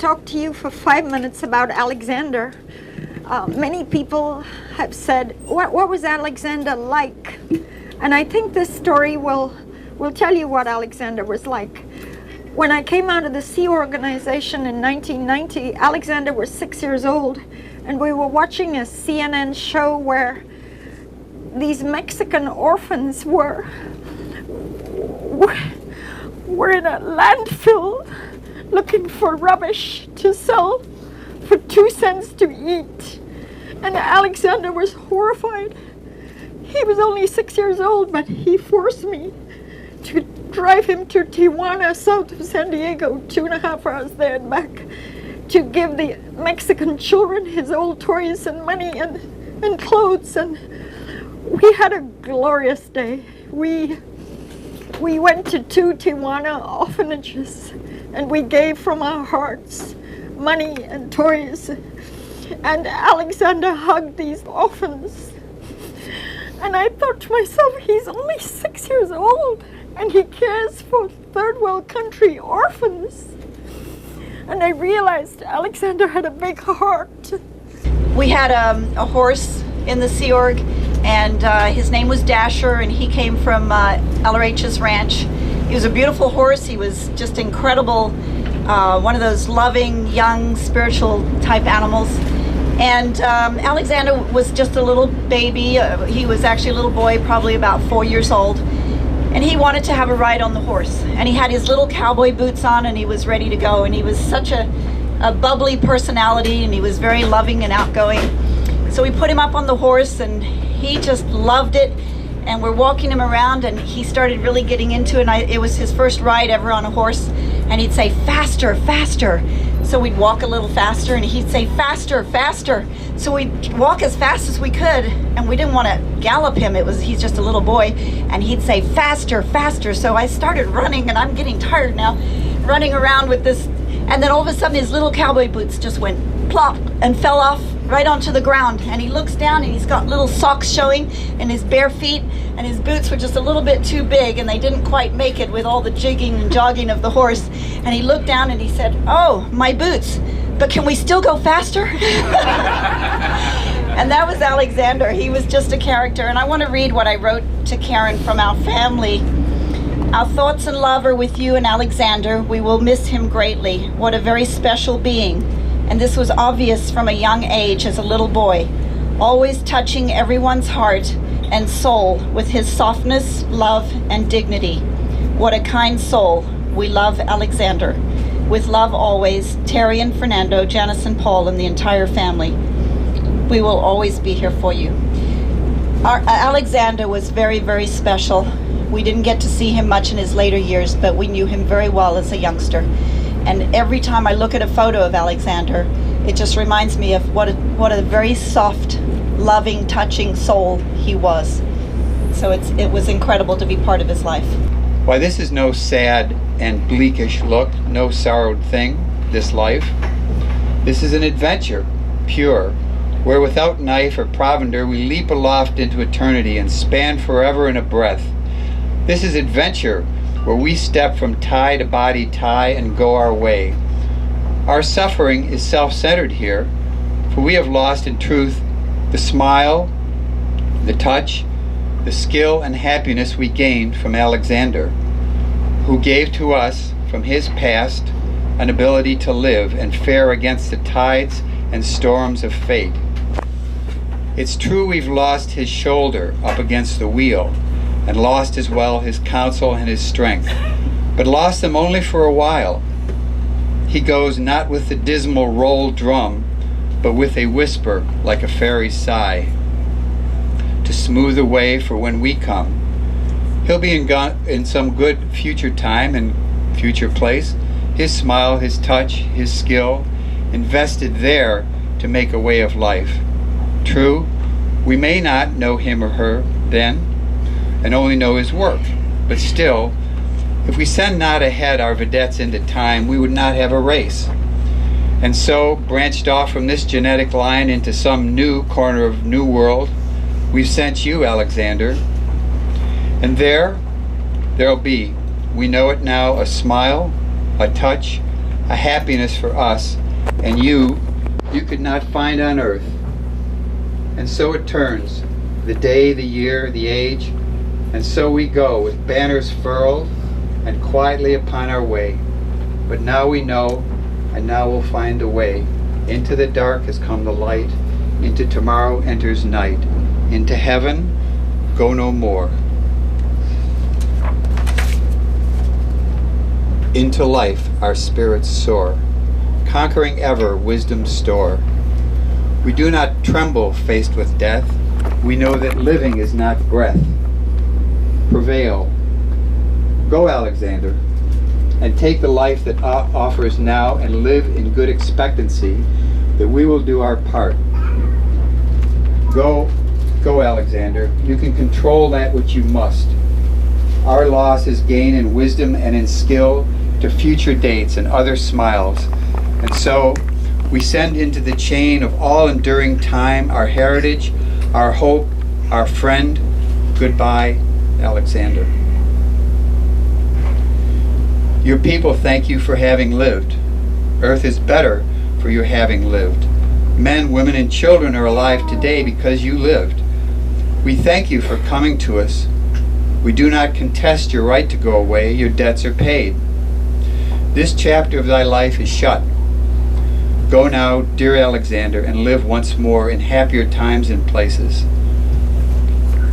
talk to you for 5 minutes about Alexander. Many people have said, what was Alexander like? And I think this story will tell you what Alexander was like. When I came out of the Sea Organization in 1990, Alexander was 6 years old, and we were watching a CNN show where these Mexican orphans were in a landfill looking for rubbish to sell for 2 cents to eat. And Alexander was horrified. He was only 6 years old, but he forced me to drive him to Tijuana, south of San Diego, 2.5 hours there and back, to give the Mexican children his old toys and money and clothes. And we had a glorious day. We went to 2 Tijuana orphanages, and we gave from our hearts money and toys. And Alexander hugged these orphans. And I thought to myself, he's only 6 years old, and he cares for third world country orphans. And I realized Alexander had a big heart. We had a horse in the Sea Org, and his name was Dasher, and he came from LRH's ranch. He was a beautiful horse. He was just incredible, one of those loving, young, spiritual type animals. And Alexander was just a little baby. He was actually a little boy, probably about 4 years old. And he wanted to have a ride on the horse. And he had his little cowboy boots on, and he was ready to go. And he was such a bubbly personality, and he was very loving and outgoing. So we put him up on the horse, and he just loved it. And we're walking him around, and he started really getting into it. And it was his first ride ever on a horse. And he'd say, faster, faster. So we'd walk a little faster, and he'd say, faster, faster. So we'd walk as fast as we could, and we didn't want to gallop him. He's just a little boy, and he'd say, faster, faster. So I started running, and I'm getting tired now, running around with this. And then all of a sudden, his little cowboy boots just went plop and fell off right onto the ground. And he looks down, and he's got little socks showing and his bare feet, and his boots were just a little bit too big, and they didn't quite make it with all the jigging and jogging of the horse. And he looked down and he said, oh, my boots, but can we still go faster? And that was Alexander. He was just a character. And I want to read what I wrote to Karen from our family. Our thoughts and love are with you and Alexander. We will miss him greatly. What a very special being. And this was obvious from a young age as a little boy, always touching everyone's heart and soul with his softness, love, and dignity. What a kind soul. We love Alexander. With love always, Terry and Fernando, Janice and Paul, and the entire family. We will always be here for you. Alexander was very, very special. We didn't get to see him much in his later years, but we knew him very well as a youngster. And every time I look at a photo of Alexander, it just reminds me of what a very soft, loving, touching soul he was. So it was incredible to be part of his life. Why, this is no sad and bleakish look, no sorrowed thing, this life. This is an adventure, pure, where without knife or provender we leap aloft into eternity and span forever in a breath. This is adventure, where we step from tie to body tie and go our way. Our suffering is self-centered here, for we have lost in truth the smile, the touch, the skill and happiness we gained from Alexander, who gave to us from his past an ability to live and fare against the tides and storms of fate. It's true we've lost his shoulder up against the wheel, and lost as well his counsel and his strength, but lost them only for a while. He goes not with the dismal roll drum, but with a whisper like a fairy's sigh, to smooth the way for when we come. He'll be in some good future time and future place, his smile, his touch, his skill, invested there to make a way of life. True, we may not know him or her then, and only know his work, but still, if we send not ahead our vedettes into time, we would not have a race. And so, branched off from this genetic line into some new corner of new world, we've sent you, Alexander. And there'll be, we know it now, a smile, a touch, a happiness for us, and you could not find on earth. And so it turns, the day, the year, the age, and so we go with banners furled and quietly upon our way. But now we know, and now we'll find a way. Into the dark has come the light, into tomorrow enters night, into heaven go no more. Into life our spirits soar, conquering ever wisdom's store. We do not tremble faced with death, we know that living is not breath. Prevail. Go, Alexander, and take the life that offers now, and live in good expectancy that we will do our part. Go, Alexander, you can control that which you must. Our loss is gain in wisdom and in skill to future dates and other smiles. And so we send into the chain of all enduring time our heritage, our hope, our friend. Goodbye, Alexander. Your people thank you for having lived. Earth is better for your having lived. Men, women, and children are alive today because you lived. We thank you for coming to us. We do not contest your right to go away. Your debts are paid. This chapter of thy life is shut. Go now, dear Alexander, and live once more in happier times and places.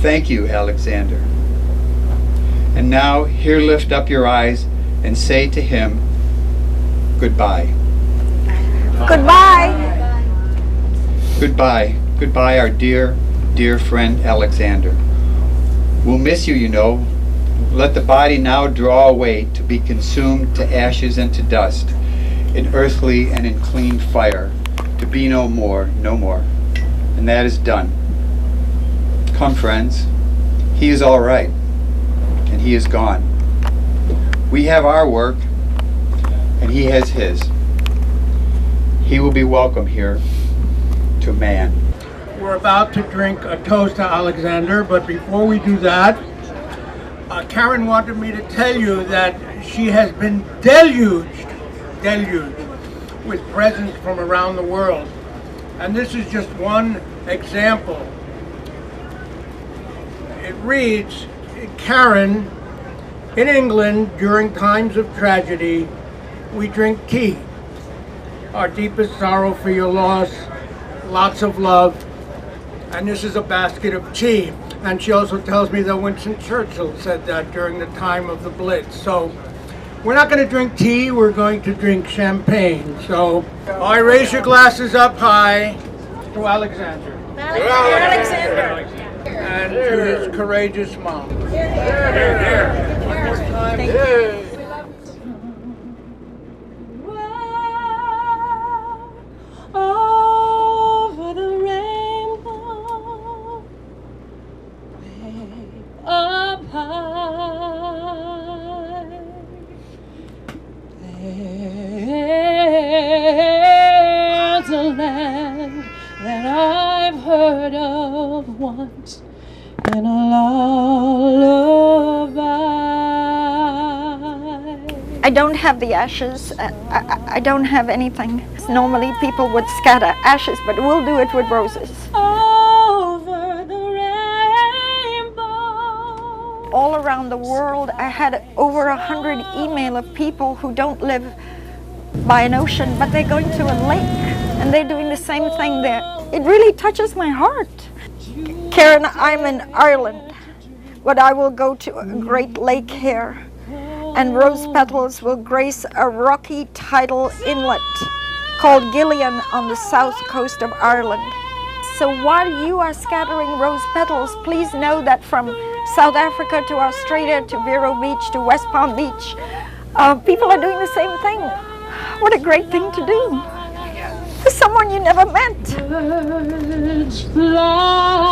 Thank you, Alexander. And now, here lift up your eyes and say to him, goodbye. Goodbye. Goodbye. Goodbye, our dear, dear friend Alexander. We'll miss you, you know. Let the body now draw away to be consumed to ashes and to dust, in earthly and in clean fire, to be no more, no more. And that is done. Come, friends. He is all right, and he is gone. We have our work, and he has his. He will be welcome here to man. We're about to drink a toast to Alexander, but before we do that, Karen wanted me to tell you that she has been deluged with presents from around the world. And this is just one example. It reads, Karen, in England, during times of tragedy, we drink tea. Our deepest sorrow for your loss, lots of love, and this is a basket of tea. And she also tells me that Winston Churchill said that during the time of the Blitz. So we're not going to drink tea, we're going to drink champagne. So I raise your glasses up high to Alexander. Alexander. And to his courageous mom. One more time. Thank you. Over the rainbow, way up high, there's a land that I've heard of once in a lullaby. I don't have the ashes. I don't have anything. Normally people would scatter ashes, but we'll do it with roses. Over the rainbow. All around the world, I had over 100 email of people who don't live by an ocean, but they're going to a lake, and they're doing the same thing there. It really touches my heart. Karen, I'm in Ireland, but I will go to a great lake here, and rose petals will grace a rocky tidal inlet called Gillian on the south coast of Ireland. So while you are scattering rose petals, please know that from South Africa to Australia to Vero Beach to West Palm Beach, people are doing the same thing. What a great thing to do. For someone you never met. Birds fly